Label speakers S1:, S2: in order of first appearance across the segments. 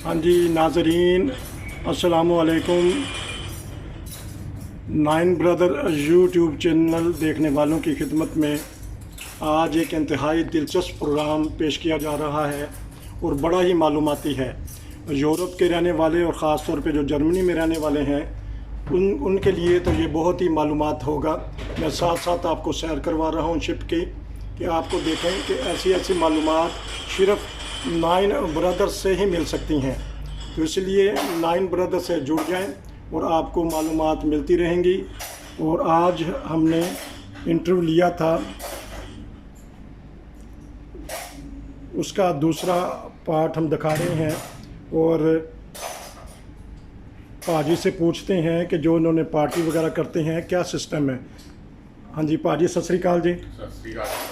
S1: हाँ जी नाजरीन, अस्सलामुअलैकुम। नाइन ब्रदर यूट्यूब चैनल देखने वालों की खिदमत में आज एक इंतहाई दिलचस्प प्रोग्राम पेश किया जा रहा है और बड़ा ही मालूमाती है। यूरोप के रहने वाले और ख़ास तौर पे जो जर्मनी में रहने वाले हैं उनके लिए तो ये बहुत ही मालूमात होगा। मैं साथ साथ आपको सैर करवा रहा हूँ शिप की, कि आपको देखें कि ऐसी ऐसी मालूमात सिर्फ नाइन ब्रदर्स से ही मिल सकती हैं। तो इसलिए नाइन ब्रदर्स से जुड़ जाएं और आपको मालूमात मिलती रहेंगी। और आज हमने इंटरव्यू लिया था, उसका दूसरा पार्ट हम दिखा रहे हैं और पाजी से पूछते हैं कि जो उन्होंने पार्टी वगैरह करते हैं क्या सिस्टम है। हाँ जी भाजी, सत श्री अकाल जी।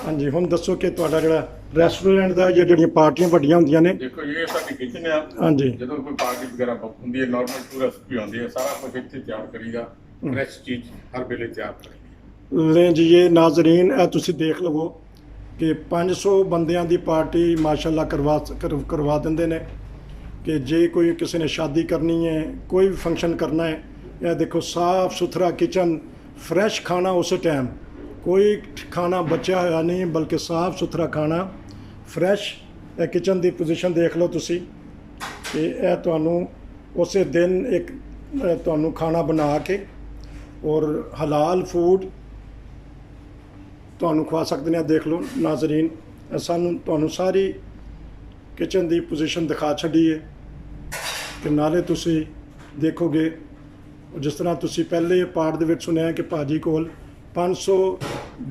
S1: हाँ जी, हम दसो कि तुहाडा जिहड़ा रेस्टोरेंट दा ये जिहड़ियां पार्टियां वड्डियां हुंदियां ने।
S2: देखो ये साडी किचन है।
S1: हाँ जी,
S2: ਜਦੋਂ ਕੋਈ ਪਾਰਟੀ ਵਗੈਰਾ ਹੁੰਦੀ ਹੈ, ਨਾਰਮਲ ਟੂਰਿਸਟ ਵੀ ਆਉਂਦੇ ਆ, ਸਾਰਾ ਕੁਝ ਇੱਥੇ ਤਿਆਰ ਕਰੀਦਾ। ਫਰੈਸ਼ ਚੀਜ਼ ਹਰ ਵੇਲੇ ਤਿਆਰ ਕਰੀਦੀ।
S1: ले जी ये नाजरीन ए तुसी देख लवो कि 500 बंदियां दी पार्टी माशाल्लाह करवा देंदे ने। कि जे कोई किसी ने शादी करनी है, कोई भी फंक्शन करना है, यह देखो साफ़ सुथरा किचन, फ्रैश खाना उस टाइम, कोई खाना बचा होया नहीं बल्कि साफ़ सुथरा खाना फ्रैश। किचन की पोजीशन देख लो तुसी कि यह तुहानू उस दिन एक तुहानू खाना बना के और हलाल फूड तुहानू खवा सकते हैं। देख लो नाजरीन, सानू तुहानू सारी किचन की पोजीशन दिखा छड़ी है कि नाले तुसी देखोगे। जिस तरह तुसी पहले पार्ट दे विच सुनिया कि भाजी कोल 500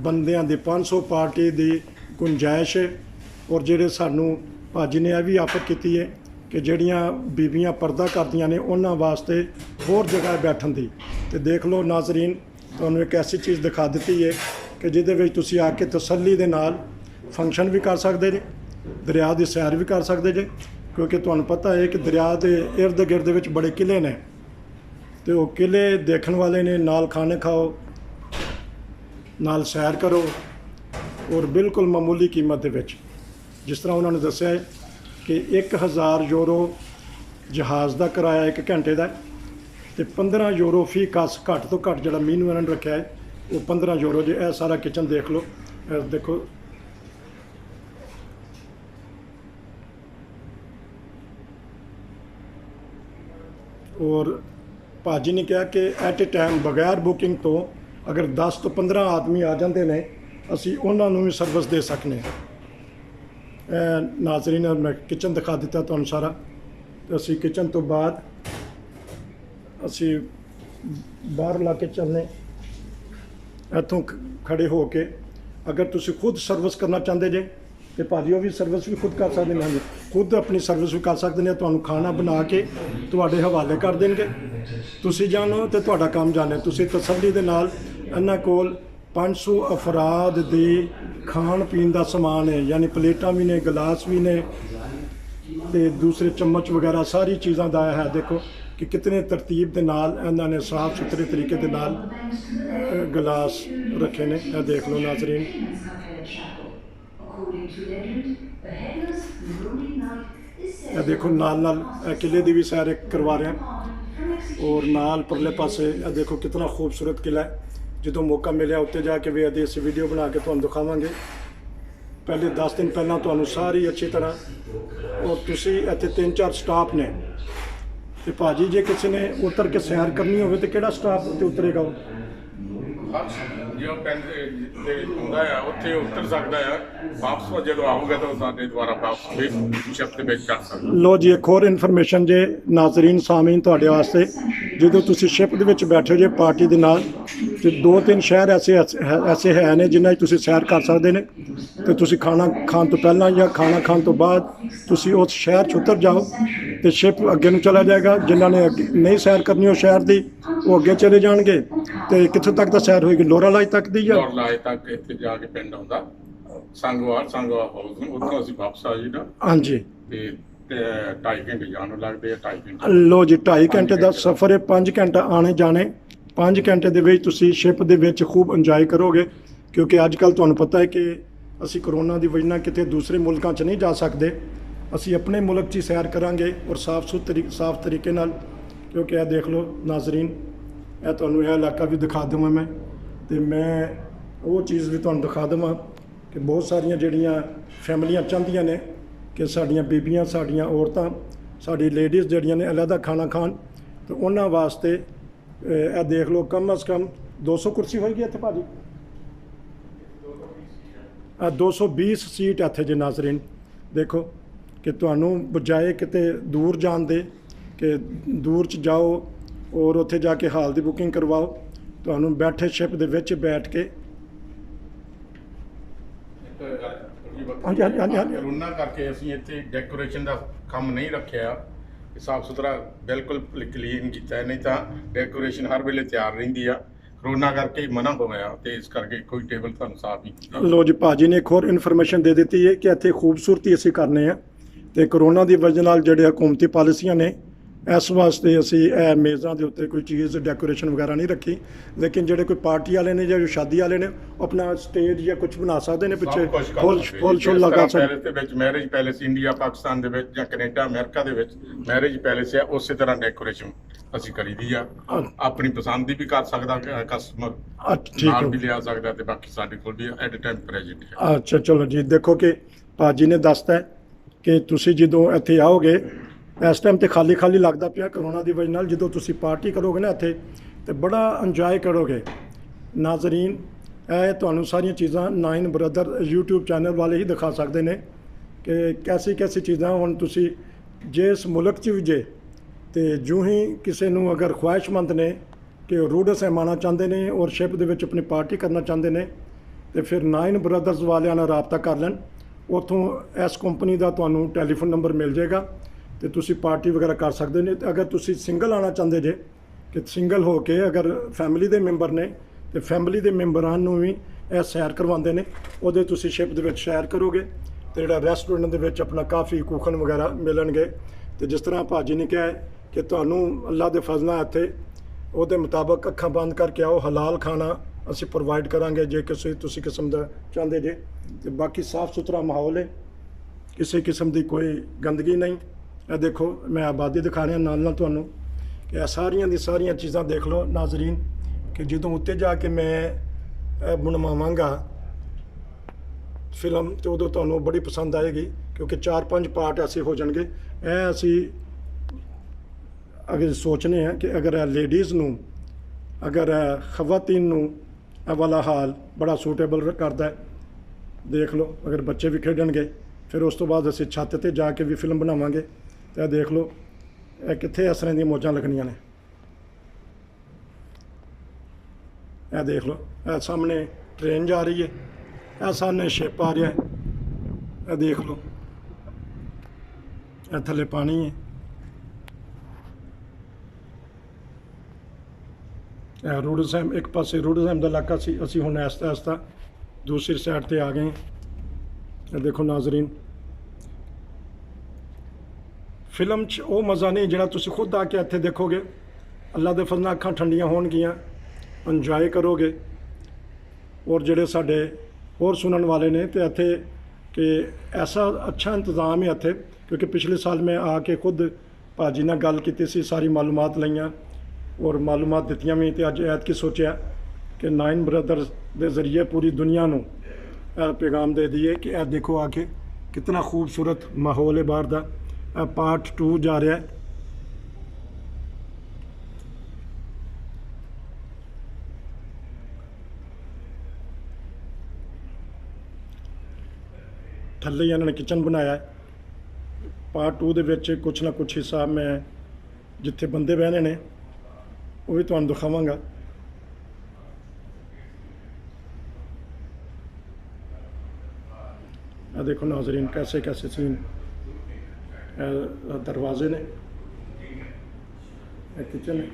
S1: बंदियां दी 500 पार्टी दी गुंजाइश है। और जिहड़े सानू भाजी ने यह भी आफर की है कि जिहड़ियां बीबियां पर्दा करदियां ने उन्हां वास्ते होर जगह बैठन दी। तो देख लो नाजरीन, तुहानू एक ऐसी चीज़ दिखा दी है कि जिहदे विच तुसी आके तसल्ली दे नाल फंक्शन भी कर सकते जे, दरिया की सैर भी कर सकते जे। क्योंकि तुहानू पता है कि दरिया के इर्द गिर्द विच बड़े किले ने, तो वो किले देखने वाले ने, नाल खाने खाओ, नाल सैर करो और बिल्कुल मामूली कीमत दे विच। जिस तरह उन्होंने दस्सिया है कि 1000 यूरो जहाज़ का किराया 1 घंटे का, तो 15 यूरो फी कस घट तो घट जो मीनू इन्होंने रखा है वो 15 यूरो जो। यह सारा किचन देख लो, देखो और भाजी ने कहा कि एट ए टाइम बगैर बुकिंग तो अगर 10 तो 15 आदमी आ जाते हैं असी उन्होंने भी सर्विस दे सकने। नाजरीन मैं किचन दिखा दिता तुहानू सारा। तो असी किचन तो बाद असी बाहर ला के चलने इतों खड़े हो के। अगर तुसी खुद सर्विस करना चाहते जे तो भाजी वो भी सर्विस भी खुद कर सकते हैं। खुद अपनी सर्विस भी कर सकते हैं। तुहानू खाना बना के तुहाडे हवाले कर देंगे, तुसी जानो तो तुहाडा काम जाने। तुसी तसल्ली दे नाल इन्हां कोल 500 अफराद दी खाण पीण दा समान है, यानी प्लेटां भी ने, गिलास भी ने, ते दूसरे चम्मच वगैरह सारी चीज़ां दा है। देखो कि कितने तरतीब दे नाल इन्हां ने साफ सुथरे तरीके दे नाल गिलास रखे ने। यह देख लो नाजरीन, यह देखो नाल नाल किले की भी सैर करवा रहे हैं और नाल परले पासे यह देखो कितना खूबसूरत किला है। जो मौका मिले उत्ते जाके भी अभी इस वीडियो बना के तुहानू दिखावांगे। पहले 10 दिन पहला तुहानू सारी अच्छी तरह। और तुसी इत्थे 3-4 स्टाफ ने, तो भाजी जे किसी ने उतर के सैर करनी हो तो किहड़ा स्टाफ उत्ते उतरेगा?
S2: जो पिंड ਦੇ ਵਿੱਚ ਹੁੰਦਾ ਆ ਉੱਥੇ ਉਤਰ ਸਕਦਾ ਆ। ਵਾਪਸ ਜਦੋਂ ਆਊਗਾ ਤਾਂ ਸਾਡੇ ਦੁਆਰਾ ਵਾਪਸ ਫਿਰ ਸ਼ਿਪ ਦੇ ਵਿੱਚ ਕਰ ਸਕਦਾ।
S1: लो जी एक होर इन्फॉर्मेशन जे नाजरीन सामीन तुहाडे वास्ते, जो तुसी शिप दे विच बैठे जे पार्टी दे नाल, तो 2-3 शहर ऐसे है ने जिन्हां 'च तुसी सैर कर सकते हैं। तो तुसी खाना खाण तो पहला या खाना खाण तो बाद तुसी उस शहर 'च उतर जाओ तो शिप अगे नूं चला जाएगा। जिन्हां ने नहीं सैर करनी हो शहर की वो अगे चले जाएंगे। तो कित्थों तक तो सैर होएगी? लोरा लाज तक दी या
S2: ਲਾਏ ਤੱਕ ਇੱਥੇ ਜਾ ਕੇ ਪਿੰਡ ਆਉਂਦਾ ਸੰਗਵਾਲ ਹਾਊਸ ਨੂੰ, ਉੱਥੋਂ ਅਸੀਂ ਵਾਪਸ ਆ ਜਾਈਦਾ।
S1: हाँ जी,
S2: ਤੇ 2.5 ਘੰਟੇ ਜਾਣ ਨੂੰ ਲੱਗਦੇ ਆ। 2.5 ਘੰਟੇ
S1: लो जी 2.5 घंटे का सफ़र है। 5 घंटे आने जाने, 5 घंटे ਦੇ ਵਿੱਚ ਤੁਸੀਂ शिप ਦੇ ਵਿੱਚ खूब इंजॉय करोगे। क्योंकि अजकल ਤੁਹਾਨੂੰ पता है कि ਅਸੀਂ ਕਰੋਨਾ ਦੀ ਵਜ੍ਹਾ ਨਾਲ ਕਿਤੇ ਦੂਸਰੇ ਮੁਲਕਾਂ 'ਚ ਨਹੀਂ ਜਾ ਸਕਦੇ। ਅਸੀਂ ਆਪਣੇ ਮੁਲਕ 'ਚ ਹੀ ਸੈਰ ਕਰਾਂਗੇ ਔਰ ਸਾਫ਼ ਤਰੀਕੇ ਨਾਲ, ਕਿਉਂਕਿ ਇਹ ਦੇਖ ਲਓ ਨਾਜ਼ਰੀਨ, ਇਹ ਤੁਹਾਨੂੰ ਇਹ ਇਲਾਕਾ ਵੀ ਦਿਖਾ ਦੇਵਾਂ ਮੈਂ, ਤੇ ਮੈਂ ਉਹ ਚੀਜ਼ ਵੀ ਤੁਹਾਨੂੰ ਦਿਖਾ ਦੇਵਾਂ ਕਿ ਬਹੁਤ ਸਾਰੀਆਂ ਜਿਹੜੀਆਂ ਫੈਮਲੀਆਂ ਚਾਹੁੰਦੀਆਂ ਨੇ ਕਿ ਸਾਡੀਆਂ ਬੀਬੀਆਂ, ਸਾਡੀਆਂ ਔਰਤਾਂ, ਸਾਡੀ ਲੇਡੀਜ਼ ਜਿਹੜੀਆਂ ਨੇ ਅਲੱਗਾ ਖਾਣਾ ਖਾਣ, ਤੇ ਉਹਨਾਂ ਵਾਸਤੇ ਇਹ ਦੇਖ ਲਓ ਕਮ ਅਜ਼ ਕਮ 200 ਕੁਰਸੀ ਹੋਏਗੀ ਇੱਥੇ ਭਾਜੀ, 220 ਸੀਟ ਇੱਥੇ ਜੇ ਨਾਜ਼ਰੀਨ। ਦੇਖੋ ਕਿ ਤੁਹਾਨੂੰ ਬਜਾਏ ਕਿਤੇ ਦੂਰ ਜਾਣ ਦੇ ਕਿ ਦੂਰ 'ਚ ਜਾਓ ਔਰ ਉੱਥੇ ਜਾ ਕੇ ਹਾਲ ਦੀ ਬੁਕਿੰਗ ਕਰਵਾਓ, ਤੁਹਾਨੂੰ ਬੈਠੇ ਸ਼ਿਪ ਦੇ ਵਿੱਚ ਬੈਠ ਕੇ ਹਾਂਜੀ ਹਾਂਜੀ ਹਾਂਜੀ ਹਾਂਜੀ
S2: ਕਰੋਨਾ ਕਰਕੇ ਅਸੀਂ ਇੱਥੇ ਡੈਕੋਰੇਸ਼ਨ ਦਾ ਕੰਮ ਨਹੀਂ ਰੱਖਿਆ, ਸਾਫ ਸੁਥਰਾ ਬਿਲਕੁਲ ਕਲੀਨ ਕੀਤਾ, ਨਹੀਂ ਤਾਂ ਡੈਕੋਰੇਸ਼ਨ ਹਰ ਵੇਲੇ ਤਿਆਰ ਰਹਿੰਦੀ ਆ। ਕਰੋਨਾ ਕਰਕੇ ਮਨਾ ਹੋਇਆ ਤੇ ਇਸ ਕਰਕੇ ਕੋਈ ਟੇਬਲ ਤੁਹਾਨੂੰ ਸਾਫ ਨਹੀਂ।
S1: ਲੋ ਜੀ, ਭਾਜੀ ਨੇ ਇੱਕ ਹੋਰ ਇਨਫੋਰਮੇਸ਼ਨ ਦੇ ਦਿੱਤੀ ਹੈ ਕਿ ਇੱਥੇ ਖੂਬਸੂਰਤੀ ਅਸੀਂ ਕਰਨੇ ਆ, ਤੇ ਕਰੋਨਾ ਦੀ ਵਜ੍ਹਾ ਨਾਲ ਜਿਹੜੇ ਹਕੂਮਤੀ ਪਾਲਿਸੀਆਂ ਨੇ ਇਸ ਵਾਸਤੇ ਅਸੀਂ ਇਹ ਮੇਜ਼ਾਂ ਦੇ ਉੱਤੇ ਕੋਈ ਚੀਜ਼ ਡੈਕੋਰੇਸ਼ਨ ਵਗੈਰਾ ਨਹੀਂ ਰੱਖੀ, ਲੇਕਿਨ ਜਿਹੜੇ ਕੋਈ ਪਾਰਟੀ ਵਾਲੇ ਨੇ ਜਾਂ ਜੋ ਸ਼ਾਦੀ ਵਾਲੇ ਨੇ ਆਪਣਾ ਸਟੇਜ ਜਾਂ ਕੁਝ ਬਣਾ ਸਕਦੇ ਨੇ, ਪਿੱਛੇ ਫੁੱਲ ਸ਼ੁੱਲ ਲਗਾ ਸਕਦੇ।
S2: ਪੈਲੇਸ ਦੇ ਵਿੱਚ ਮੈਰਿਜ ਪੈਲੇਸ ਇੰਡੀਆ ਪਾਕਿਸਤਾਨ ਦੇ ਵਿੱਚ ਜਾਂ ਕੈਨੇਡਾ ਅਮਰੀਕਾ ਦੇ ਵਿੱਚ ਮੈਰਿਜ ਪੈਲੇਸ ਹੈ, ਉਸੇ ਤਰ੍ਹਾਂ ਡੈਕੋਰੇਸ਼ਨ ਅਸੀਂ ਕਰੀਦੀ ਆ। ਆਪਣੀ ਪਸੰਦ ਦੀ ਵੀ ਕਰ ਸਕਦਾ ਕਸਟਮਰ, ਨਾਲ ਵੀ ਲਿਆ ਸਕਦਾ, ਤੇ ਬਾਕੀ ਸਾਡੇ ਕੋਲ ਵੀ ਐਟ ਟਾਈਮ ਪ੍ਰੈਜ਼ੈਂਟ ਹੈ।
S1: ਅੱਛਾ ਚਲੋ ਜੀ, ਦੇਖੋ ਕਿ ਭਾਜੀ ਨੇ ਦੱਸਤਾ ਕਿ ਤੁਸੀਂ ਜਦੋਂ ਇੱਥੇ ਆਓਗੇ ਇਸ ਟਾਈਮ ਤੇ ਖਾਲੀ ਖਾਲੀ ਲੱਗਦਾ ਪਿਆ ਕਰੋਨਾ ਦੀ ਵਜ੍ਹਾ ਨਾਲ, ਜਦੋਂ ਤੁਸੀਂ ਪਾਰਟੀ ਕਰੋਗੇ ਨਾ ਇੱਥੇ ਤੇ ਬੜਾ ਇੰਜੋਏ ਕਰੋਗੇ ਨਾਜ਼ਰੀਨ। ਇਹ ਤੁਹਾਨੂੰ ਸਾਰੀਆਂ ਚੀਜ਼ਾਂ 9 ਬ੍ਰਦਰ YouTube ਚੈਨਲ ਵਾਲੇ ਹੀ ਦਿਖਾ ਸਕਦੇ ਨੇ ਕਿ ਕੈਸੀ ਚੀਜ਼ਾਂ। ਹੁਣ ਤੁਸੀਂ ਜਿਸ ਮੁਲਕ 'ਚ ਵੀ ਜੇ ਤੇ ਜੋ ਹੀ ਕਿਸੇ ਨੂੰ ਅਗਰ ਖੁਆਇਸ਼ਮੰਦ ਨੇ ਕਿ ਰੂਡਸ ਮਾਣਾ ਚਾਹੁੰਦੇ ਨੇ ਔਰ ਸ਼ਿਪ ਦੇ ਵਿੱਚ ਆਪਣੀ ਪਾਰਟੀ ਕਰਨਾ ਚਾਹੁੰਦੇ ਨੇ, ਤੇ ਫਿਰ 9 ਬ੍ਰਦਰਸ ਵਾਲਿਆਂ ਨਾਲ ਰਾਬਤਾ ਕਰ ਲੈਣ। ਉੱਥੋਂ ਇਸ ਕੰਪਨੀ ਦਾ ਤੁਹਾਨੂੰ ਟੈਲੀਫੋਨ ਨੰਬਰ ਮਿਲ ਜਾਏਗਾ ਤੇ ਤੁਸੀਂ ਪਾਰਟੀ ਵਗੈਰਾ ਕਰ ਸਕਦੇ ਨੇ। ਤੇ ਅਗਰ ਤੁਸੀਂ ਸਿੰਗਲ ਆਉਣਾ ਚਾਹੁੰਦੇ ਜੇ ਕਿ ਸਿੰਗਲ ਹੋ ਕੇ ਅਗਰ ਫੈਮਿਲੀ ਦੇ ਮੈਂਬਰ ਨੇ ਤੇ ਫੈਮਿਲੀ ਦੇ ਮੈਂਬਰਾਂ ਨੂੰ ਵੀ ਇਹ ਸੈਰ ਕਰਵਾਉਂਦੇ ਨੇ, ਉਹਦੇ ਤੁਸੀਂ ਸ਼ਿਪ ਦੇ ਵਿੱਚ ਸੈਰ ਕਰੋਗੇ ਤੇ ਜਿਹੜਾ ਰੈਸਟੋਰੈਂਟ ਦੇ ਵਿੱਚ ਆਪਣਾ ਕਾਫੀ ਕੂਖਨ ਵਗੈਰਾ ਮਿਲਣਗੇ। ਤੇ ਜਿਸ ਤਰ੍ਹਾਂ ਭਾਜੀ ਨੇ ਕਿਹਾ ਕਿ ਤੁਹਾਨੂੰ ਅੱਲਾ ਦੇ ਫਜ਼ਲ ਨਾਲ ਇੱਥੇ ਉਹਦੇ ਮੁਤਾਬਕ ਅੱਖਾਂ ਬੰਦ ਕਰਕੇ ਆਓ, ਹਲਾਲ ਖਾਣਾ ਅਸੀਂ ਪ੍ਰੋਵਾਈਡ ਕਰਾਂਗੇ ਜੇ ਤੁਸੀਂ ਕਿਸਮ ਦਾ ਚਾਹੁੰਦੇ ਜੇ। ਤੇ ਬਾਕੀ ਸਾਫ ਸੁਥਰਾ ਮਾਹੌਲ ਹੈ, ਕਿਸੇ ਕਿਸਮ ਦੀ ਕੋਈ ਗੰਦਗੀ ਨਹੀਂ। ਇਹ ਦੇਖੋ ਮੈਂ ਆਬਾਦੀ ਦਿਖਾ ਰਿਹਾ ਨਾਲ ਤੁਹਾਨੂੰ ਕਿ ਇਹ ਸਾਰੀਆਂ ਦੀ ਸਾਰੀਆਂ ਚੀਜ਼ਾਂ ਦੇਖ ਲਓ ਨਾਜ਼ਰੀਨ, ਕਿ ਜਦੋਂ ਉੱਤੇ ਜਾ ਕੇ ਮੈਂ ਬਣਵਾਵਾਂਗਾ ਫਿਲਮ ਤੇ ਉਦੋਂ ਤੁਹਾਨੂੰ ਬੜੀ ਪਸੰਦ ਆਏਗੀ, ਕਿਉਂਕਿ 4-5 ਪਾਰਟ ਐਸੇ ਹੋ ਜਾਣਗੇ। ਇਹ ਅਸੀਂ ਅਗਰ ਸੋਚਨੇ ਹਾਂ ਕਿ ਅਗਰ ਲੇਡੀਜ਼ ਨੂੰ, ਅਗਰ ਖਵਾਤੀਨ ਨੂੰ ਇਹ ਵਾਲਾ ਹਾਲ ਬੜਾ ਸੂਟੇਬਲ ਕਰਦਾ ਹੈ। ਦੇਖ ਲਓ, ਅਗਰ ਬੱਚੇ ਵੀ ਖੇਡਣਗੇ ਫਿਰ ਉਸ ਤੋਂ ਬਾਅਦ ਅਸੀਂ ਛੱਤ ਤੇ ਜਾ ਕੇ ਵੀ ਫਿਲਮ ਬਣਾਵਾਂਗੇ। ਤੇ ਦੇਖ ਲਓ ਇਹ ਕਿੱਥੇ ਇਸ ਤਰ੍ਹਾਂ ਦੀਆਂ ਮੌਜਾਂ ਲੱਗਣੀਆਂ ਨੇ। ਇਹ ਦੇਖ ਲਓ, ਇਹ ਸਾਹਮਣੇ ਟ੍ਰੇਨ ਜਾ ਰਹੀ ਹੈ, ਇਹ ਸਾਹਮਣੇ ਸ਼ਿਪ ਆ ਰਿਹਾ ਹੈ। ਇਹ ਦੇਖ ਲਓ, ਇਹ ਥੱਲੇ ਪਾਣੀ ਹੈ। ਇਹ ਰੂਡਸਹੈਮ, ਇੱਕ ਪਾਸੇ ਰੂਡਸਹੈਮ ਦਾ ਇਲਾਕਾ ਸੀ, ਅਸੀਂ ਹੁਣ ਆਹਿਸਤਾ ਦੂਸਰੀ ਸਾਈਡ ਤੇ ਆ ਗਏ। ਇਹ ਦੇਖੋ ਨਾਜ਼ਰੀਨ, ਫਿਲਮ 'ਚ ਉਹ ਮਜ਼ਾ ਨਹੀਂ ਜਿਹੜਾ ਤੁਸੀਂ ਖੁਦ ਆ ਕੇ ਇੱਥੇ ਦੇਖੋਗੇ। ਅੱਲਾ ਦੇ ਫਜ਼ਲ ਨਾਲ ਅੱਖਾਂ ਠੰਡੀਆਂ ਹੋਣਗੀਆਂ, ਇੰਜੋਏ ਕਰੋਗੇ। ਔਰ ਜਿਹੜੇ ਸਾਡੇ ਹੋਰ ਸੁਣਨ ਵਾਲੇ ਨੇ ਤੇ ਇੱਥੇ ਕਿ ਐਸਾ ਅੱਛਾ ਇੰਤਜ਼ਾਮ ਹੈ ਇੱਥੇ, ਕਿਉਂਕਿ ਪਿਛਲੇ ਸਾਲ ਮੈਂ ਆ ਕੇ ਖੁਦ ਭਾਜੀ ਨਾਲ ਗੱਲ ਕੀਤੀ ਸੀ, ਸਾਰੀ ਮਾਲੂਮਾਤ ਲਈਆਂ ਔਰ ਮਾਲੂਮਾਤ ਦਿੱਤੀਆਂ ਵੀ। ਤੇ ਅੱਜ ਐਤਕੀ ਸੋਚਿਆ ਕਿ 9 ਬ੍ਰਦਰਸ ਦੇ ਜ਼ਰੀਏ ਪੂਰੀ ਦੁਨੀਆ ਨੂੰ ਪੈਗਾਮ ਦੇ ਦਈਏ ਕਿ ਇਹ ਦੇਖੋ ਆ ਕੇ ਕਿਤਨਾ ਖੂਬਸੂਰਤ ਮਾਹੌਲ ਹੈ ਬਾਹਰ ਦਾ। ਪਾਰਟ 2 ਜਾ ਰਿਹਾ ਹੈ। ਥੱਲੇ ਇਹਨਾਂ ਨੇ ਕਿਚਨ ਬਣਾਇਆ ਹੈ। ਪਾਰਟ 2 ਦੇ ਵਿੱਚ ਕੁਛ ਨਾ ਕੁਛ ਹਿੱਸਾ ਮੈਂ ਜਿੱਥੇ ਬੰਦੇ ਬਹਿਣੇ ਨੇ ਉਹ ਵੀ ਤੁਹਾਨੂੰ ਦਿਖਾਵਾਂਗਾ। ਆ ਦੇਖੋ ਨਾਜ਼ਰੀਨ, कैसे सीन, दरवाजे ने, किचन है।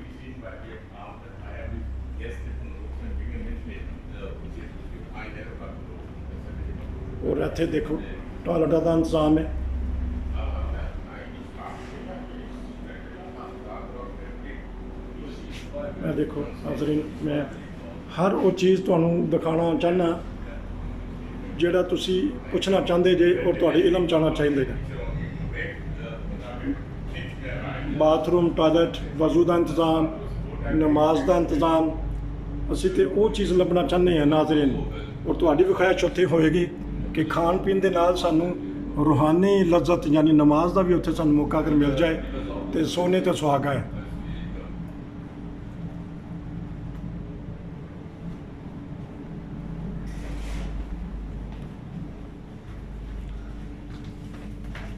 S1: और इत्थे देखो टॉयलेट का इंतजाम है। मैं देखो नाज़रीन, मैं हर वो चीज़ तुहानू दिखाना चाहना ਜਿਹੜਾ ਤੁਸੀਂ ਪੁੱਛਣਾ ਚਾਹੁੰਦੇ ਜੇ ਔਰ ਤੁਹਾਡੇ ਇਲਮ ਚਾਹਣਾ ਚਾਹੁੰਦੇ ਨੇ। ਬਾਥਰੂਮ ਟਾਇਲਟ ਵਜ਼ੂ ਦਾ ਇੰਤਜ਼ਾਮ ਨਮਾਜ਼ ਦਾ ਇੰਤਜ਼ਾਮ ਅਸੀਂ ਤੇ ਉਹ ਚੀਜ਼ ਲੱਭਣਾ ਚਾਹੁੰਦੇ ਹਾਂ ਨਾਜ਼ਰੀਨ। ਔਰ ਤੁਹਾਡੀ ਵੀ ਖੁਆਇਸ਼ ਉੱਥੇ ਹੋਏਗੀ ਕਿ ਖਾਣ ਪੀਣ ਦੇ ਨਾਲ ਸਾਨੂੰ ਰੂਹਾਨੀ ਲਜ਼ਤ ਯਾਨੀ ਨਮਾਜ਼ ਦਾ ਵੀ ਉੱਥੇ ਸਾਨੂੰ ਮੌਕਾ ਅਗਰ ਮਿਲ ਜਾਏ ਤੇ ਸੋਨੇ ਤੇ ਸੁਹਾਗਾ ਹੈ।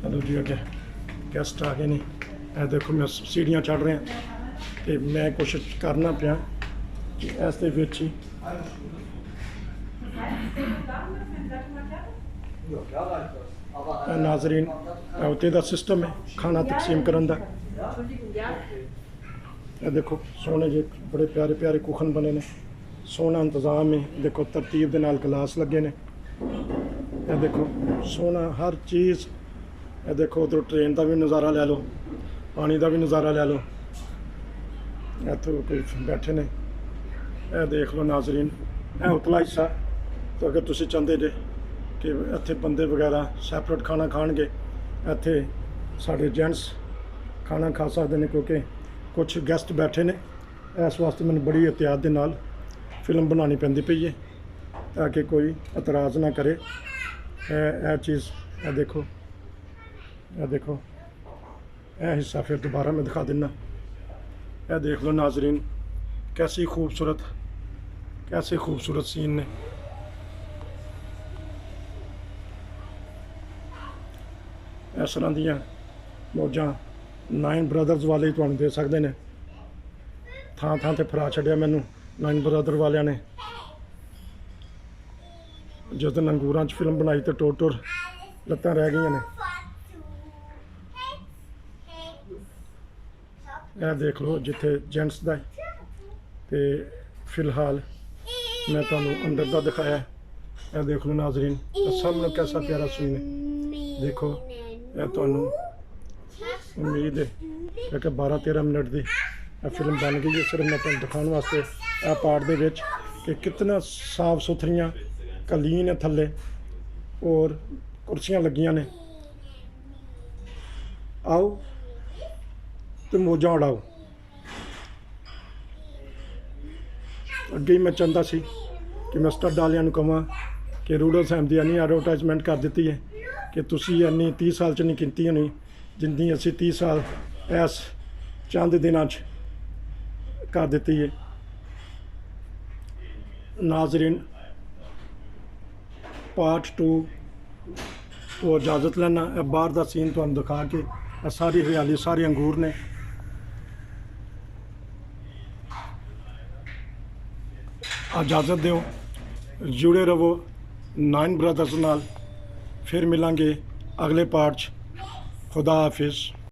S1: ਚਲੋ ਜੀ ਅੱਗੇ ਗੈਸਟ ਆ ਗਏ ਨੇ। ਇਹ ਦੇਖੋ ਮੈਂ ਸੀੜੀਆਂ ਚੜ੍ਹ ਰਿਹਾ ਤੇ ਮੈਂ ਕੋਸ਼ਿਸ਼ ਕਰਨਾ ਪਿਆ ਕਿ ਇਸ ਦੇ ਵਿੱਚ ਹੀ ਨਾਜ਼ਰੀਨ ਉੱਤੇ ਦਾ ਸਿਸਟਮ ਹੈ ਖਾਣਾ ਤਕਸੀਮ ਕਰਨ ਦਾ। ਇਹ ਦੇਖੋ ਸੋਹਣੇ ਜਿਹੇ ਬੜੇ ਪਿਆਰੇ ਪਿਆਰੇ ਕੁਖਨ ਬਣੇ ਨੇ, ਸੋਹਣਾ ਇੰਤਜ਼ਾਮ ਹੈ। ਦੇਖੋ ਤਰਤੀਬ ਦੇ ਨਾਲ ਗਲਾਸ ਲੱਗੇ ਨੇ। ਇਹ ਦੇਖੋ ਸੋਹਣਾ ਹਰ ਚੀਜ਼। ਇਹ ਦੇਖੋ ਉਧਰੋਂ ਟ੍ਰੇਨ ਦਾ ਵੀ ਨਜ਼ਾਰਾ ਲੈ ਲਓ, ਪਾਣੀ ਦਾ ਵੀ ਨਜ਼ਾਰਾ ਲੈ ਲਓ। ਇੱਥੋਂ ਕੋਈ ਬੈਠੇ ਨੇ। ਇਹ ਦੇਖ ਲਓ ਨਾਜ਼ਰੀਨ, ਇਹ ਉਤਲਾ ਹਿੱਸਾ। ਤਾਂ ਅਗਰ ਤੁਸੀਂ ਚਾਹੁੰਦੇ ਜੇ ਕਿ ਇੱਥੇ ਬੰਦੇ ਵਗੈਰਾ ਸੈਪਰੇਟ ਖਾਣਾ ਖਾਣਗੇ, ਇੱਥੇ ਸਾਡੇ ਜੈਂਟਸ ਖਾਣਾ ਖਾ ਸਕਦੇ ਨੇ, ਕਿਉਂਕਿ ਕੁਝ ਗੈਸਟ ਬੈਠੇ ਨੇ। ਇਸ ਵਾਸਤੇ ਮੈਨੂੰ ਬੜੀ ਇਹਤਿਆਤ ਦੇ ਨਾਲ ਫਿਲਮ ਬਣਾਉਣੀ ਪੈਂਦੀ ਪਈ ਹੈ ਤਾਂ ਕਿ ਕੋਈ ਇਤਰਾਜ਼ ਨਾ ਕਰੇ। ਇਹ ਚੀਜ਼ ਇਹ ਦੇਖੋ, ਇਹ ਦੇਖੋ ਇਹ ਹਿੱਸਾ ਫਿਰ दोबारा मैं दिखा देना। यह देख लो नाजरीन, कैसी खूबसूरत सीन ने। इस तरह दियाँ मौजां 9 ब्रदर्स वाले ही तुहानूं दे सकते हैं। थां थां ते फरा छड्डिया मैनू 9 ब्रदर वालियां ने। जिस दिन अंगूरां च फिल्म बनाई तो टोर लत्तां रह गई ने। ਇਹ ਦੇਖ ਲਓ ਜਿੱਥੇ ਜੈਂਟਸ ਦਾ ਤੇ ਫਿਲਹਾਲ ਮੈਂ ਤੁਹਾਨੂੰ ਅੰਦਰ ਦਾ ਦਿਖਾਇਆ। ਇਹ ਦੇਖ ਲਓ ਨਾਜ਼ਰੀਨ, ਸਾਹਮਣੇ कैसा प्यारा सीन है। देखो ਇਹ ਤੁਹਾਨੂੰ ਉਮੀਦ ਹੈ ਕਿ 12-13 ਮਿੰਟ ਦੀ ਇਹ ਫਿਲਮ ਬਣ ਗਈ ਹੈ। ਸਿਰਫ ਮੈਂ ਤੁਹਾਨੂੰ ਦਿਖਾਉਣ ਵਾਸਤੇ ਇਹ ਪਾਰਟ ਦੇ ਵਿੱਚ ਕਿ ਕਿਤਨਾ ਸਾਫ ਸੁਥਰੀਆਂ ਕਲੀਨ ਹੈ ਥੱਲੇ ਔਰ ਕੁਰਸੀਆਂ ਲੱਗੀਆਂ ਨੇ। ਆਓ ਤੇ ਮੌਜਾਂ ਉਡਾਓ। ਅੱਗੇ ਹੀ ਮੈਂ ਚਾਹੁੰਦਾ ਸੀ ਕਿ ਮੈਂ ਸਟੱਡ ਵਾਲਿਆਂ ਨੂੰ ਕਹਾਂ ਕਿ ਰੂਡਲ ਸੈਮ ਦੀ ਇੰਨੀ ਐਡਵਰਟਾਈਜ਼ਮੈਂਟ ਕਰ ਦਿੱਤੀ ਹੈ ਕਿ ਤੁਸੀਂ ਇੰਨੀ 30 ਸਾਲ 'ਚ ਨਹੀਂ ਕੀਤੀ ਹੋਣੀ ਜਿੰਨੀ ਅਸੀਂ 30 ਸਾਲ ਇਸ ਚੰਦ ਦਿਨਾਂ 'ਚ ਕਰ ਦਿੱਤੀ ਹੈ। ਨਾਜ਼ਰੀਨ ਪਾਰਟ 2 ਤੋਂ ਇਜਾਜ਼ਤ ਲੈਣਾ। ਇਹ ਬਾਹਰ ਦਾ ਸੀਨ ਤੁਹਾਨੂੰ ਦਿਖਾ ਕੇ ਇਹ ਸਾਰੀ ਹਰਿਆਲੀ ਸਾਰੇ ਅੰਗੂਰ ਨੇ। इजाज़त दो, जुड़े रहो 9 ब्रदर्स नाल। फिर मिलांगे अगले पार्ट। खुदा हाफिज़।